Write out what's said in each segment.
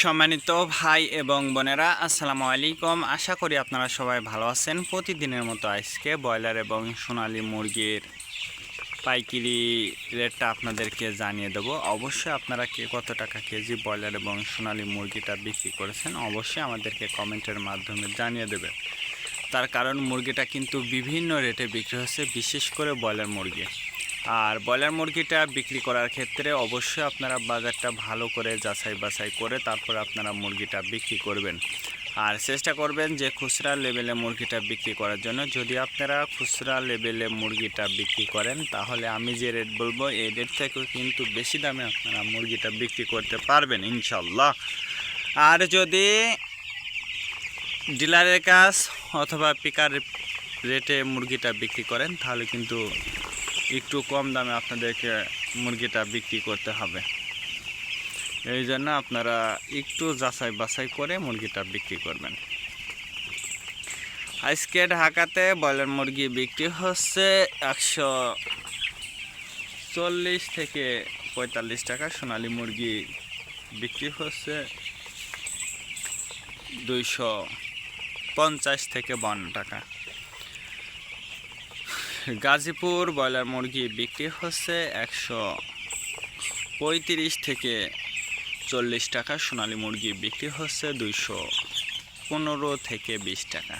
সম্মানিত ভাই এবং বোনেরা, আসসালামু আলাইকুম। আশা করি আপনারা সবাই ভালো আছেন। প্রতিদিনের মতো আজকে ব্রয়লার এবং সোনালী মুরগির পাইকারি রেটটা আপনাদেরকে জানিয়ে দেবো। অবশ্যই আপনারা কে কত টাকা কেজি ব্রয়লার এবং সোনালী মুরগিটা বিক্রি করেছেন অবশ্যই আমাদেরকে কমেন্টের মাধ্যমে জানিয়ে দেবে। তার কারণ মুরগিটা কিন্তু বিভিন্ন রেটে বিক্রি হচ্ছে, বিশেষ করে ব্রয়লার মুরগি। আর ব্রয়লার মুরগিটা বিক্রি করার ক্ষেত্রে অবশ্যই আপনারা বাজারটা ভালো করে যাচাই বাছাই করে তারপর আপনারা মুরগিটা বিক্রি করবেন। আর চেষ্টা করবেন যে খুচরা লেভেলে মুরগিটা বিক্রি করার জন্য। যদি আপনারা খুচরা লেভেলে মুরগিটা বিক্রি করেন তাহলে আমি যে রেট বলবো এই রেট থেকেও কিন্তু বেশি দামে আপনারা মুরগিটা বিক্রি করতে পারবেন ইনশাল্লাহ। আর যদি ডিলারের কাছ অথবা পিকার রেটে মুরগিটা বিক্রি করেন তাহলে কিন্তু একটু কম দামে আপনাদেরকে মুরগিটা বিক্রি করতে হবে। এই জন্য আপনারা একটু যাচাই বাছাই করে মুরগিটা বিক্রি করবেন। আজকে ঢাকাতে ব্রয়লার মুরগি বিক্রি হচ্ছে 140 থেকে 45 টাকা। সোনালী মুরগি বিক্রি হচ্ছে 250 থেকে 52 টাকা। গাজীপুর ব্রয়লার মুরগি বিক্রি হচ্ছে 135 থেকে 40 টাকা। সোনালী মুরগি বিক্রি হচ্ছে 215 থেকে 20 টাকা।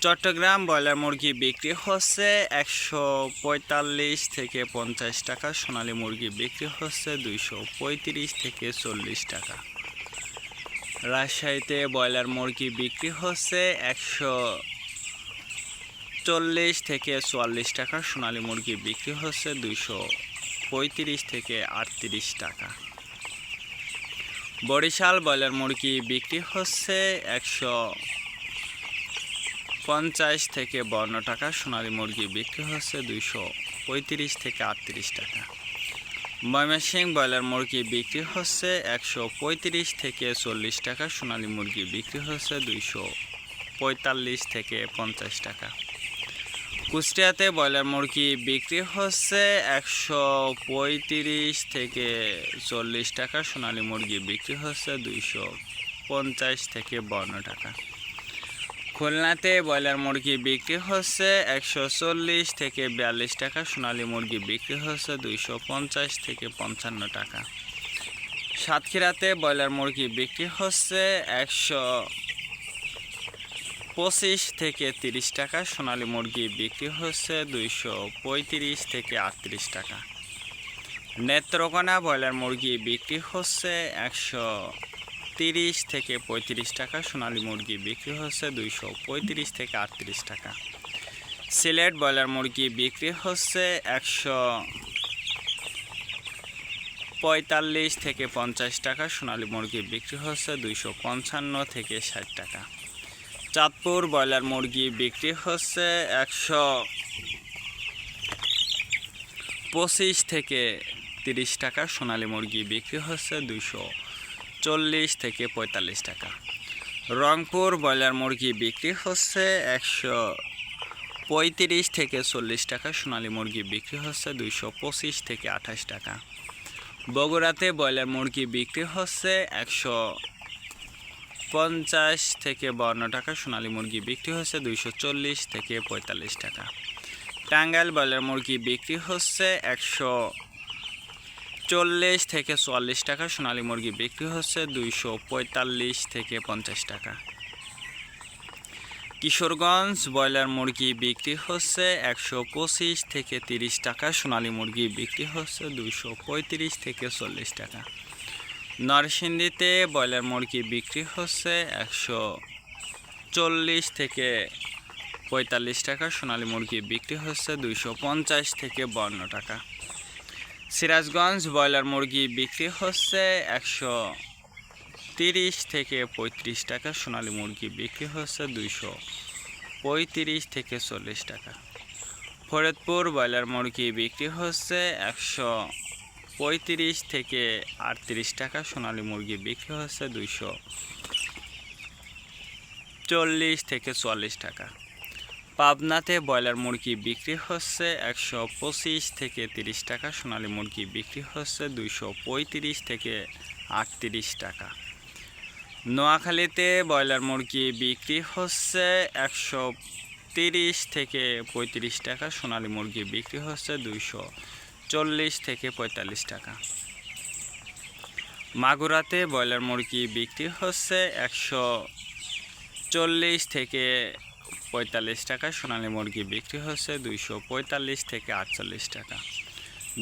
চট্টগ্রাম ব্রয়লার মুরগি বিক্রি হচ্ছে 145 থেকে 50 টাকা। সোনালী মুরগি বিক্রি হচ্ছে 235 থেকে 40 টাকা। রাজশাহীতে ব্রয়লার মুরগি বিক্রি হচ্ছে 140 থেকে 44 টাকা। সোনালী মুরগি বিক্রি হচ্ছে 235 থেকে 38 টাকা। বরিশাল ব্রয়লার মুরগি বিক্রি হচ্ছে 150 থেকে 52 টাকা। সোনালী মুরগি বিক্রি হচ্ছে 235 থেকে 38 টাকা। ময়মনসিংহ ব্রয়লার মুরগি বিক্রি হচ্ছে 135 থেকে 40 টাকা। সোনালী মুরগি বিক্রি হচ্ছে 245 থেকে 50 টাকা। কুষ্টিয়াতে ব্রয়লার মুরগি বিক্রি হচ্ছে 135 থেকে 40 টাকা। সোনালী মুরগি বিক্রি হচ্ছে 250 থেকে 52 টাকা। খুলনাতে ব্রয়লার মুরগি বিক্রি হচ্ছে 140 থেকে 42 টাকা। সোনালী মুরগি বিক্রি হচ্ছে 250 থেকে 55 টাকা। সাতক্ষীরাতে ব্রয়লার মুরগি বিক্রি হচ্ছে 125 থেকে 30 টাকা। সোনালী মুরগি বিক্রি হচ্ছে 235 থেকে 38 টাকা। নেত্রকোনা ব্রয়লার মুরগি বিক্রি হচ্ছে 130 থেকে 35 টাকা। সোনালী মুরগি বিক্রি হচ্ছে 235 থেকে 38 টাকা। সিলেট ব্রয়লার মুরগি বিক্রি হচ্ছে 145 থেকে 50 টাকা। সোনালী মুরগি বিক্রি হচ্ছে 255 থেকে 60 টাকা। চাঁদপুর ব্রয়লার মুরগি বিক্রি হচ্ছে 125 থেকে 30 টাকা। সোনালী মুরগি বিক্রি হচ্ছে 240 থেকে 45 টাকা। রংপুর ব্রয়লার মুরগি বিক্রি হচ্ছে 135 থেকে 40 টাকা। সোনালী মুরগি বিক্রি হচ্ছে 225 থেকে 28 টাকা। বগুড়াতে ব্রয়লার মুরগি বিক্রি হচ্ছে 150 থেকে 52 টাকা। সোনালী মুরগি বিক্রি হচ্ছে 240 থেকে 45 টাকা। টাঙ্গাইল ব্রয়লার মুরগি বিক্রি হচ্ছে 140 থেকে 44 টাকা। সোনালী মুরগি বিক্রি হচ্ছে 245 থেকে 50 টাকা। কিশোরগঞ্জ ব্রয়লার মুরগি বিক্রি হচ্ছে 125 থেকে 30 টাকা। সোনালী মুরগি বিক্রি হচ্ছে 235 থেকে 40 টাকা। নরসিংদীতে ব্রয়লার মুরগি বিক্রি হচ্ছে 140 থেকে 45 টাকা। সোনালী মুরগি বিক্রি হচ্ছে 250 থেকে 52 টাকা। সিরাজগঞ্জ ব্রয়লার মুরগি বিক্রি হচ্ছে 130 থেকে 35 টাকা। সোনালী মুরগি বিক্রি হচ্ছে 235 থেকে 40 টাকা। ফরিদপুর ব্রয়লার মুরগি বিক্রি হচ্ছে 135 থেকে 38 টাকা। সোনালী মুরগি বিক্রি হচ্ছে 240 থেকে 44 টাকা। পাবনাতে ব্রয়লার মুরগি বিক্রি হচ্ছে 125 থেকে 30 টাকা, সোনালী মুরগি বিক্রি হচ্ছে 235 থেকে 38 টাকা। নোয়াখালীতে ব্রয়লার মুরগি বিক্রি হচ্ছে 130 থেকে 35 টাকা, সোনালী মুরগি বিক্রি হচ্ছে 240 থেকে 45 টাকা। মাগুরাতে ব্রয়লার মুরগি বিক্রি হচ্ছে 140 থেকে 45 টাকা, সোনালী মুরগি বিক্রি হচ্ছে 245 থেকে 48 টাকা।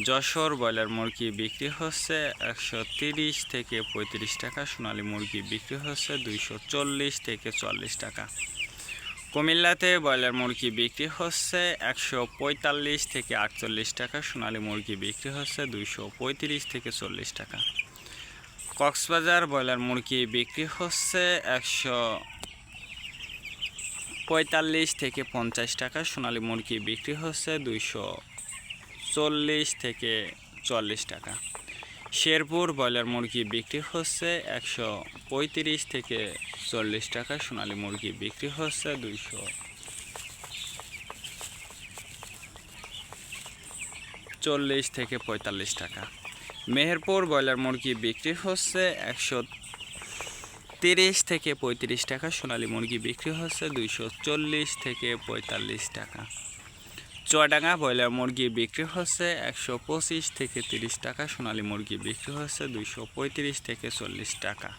যশোর ব্রয়লার মুরগি বিক্রি হচ্ছে 130 থেকে 35 টাকা, সোনালী মুরগি বিক্রি হচ্ছে 240 থেকে 40 টাকা। কুমিল্লাতে ব্রয়লার মুরগি বিক্রি হচ্ছে 145 থেকে 48 টাকা, সোনালী মুরগি বিক্রি হচ্ছে 235 থেকে 40 টাকা। কক্সবাজার ব্রয়লার মুরগি বিক্রি হচ্ছে 145 থেকে 50 টাকা, সোনালী মুরগি বিক্রি হচ্ছে 240 থেকে 40 টাকা। শেরপুর ব্রয়লার মুরগি বিক্রি হচ্ছে 135 থেকে 40 টাকা, সোনালী মুরগি বিক্রি হচ্ছে 240 থেকে 45 টাকা। মেহেরপুর ব্রয়লার মুরগি বিক্রি হচ্ছে 130 থেকে 35 টাকা, সোনালী মুরগি বিক্রি হচ্ছে 240 থেকে 45 টাকা। চুয়াডাঙ্গা ব্রয়লার মুরগি বিক্রি হচ্ছে 125 থেকে 30 টাকা, সোনালী মুরগি বিক্রি হচ্ছে 235 থেকে 40 টাকা।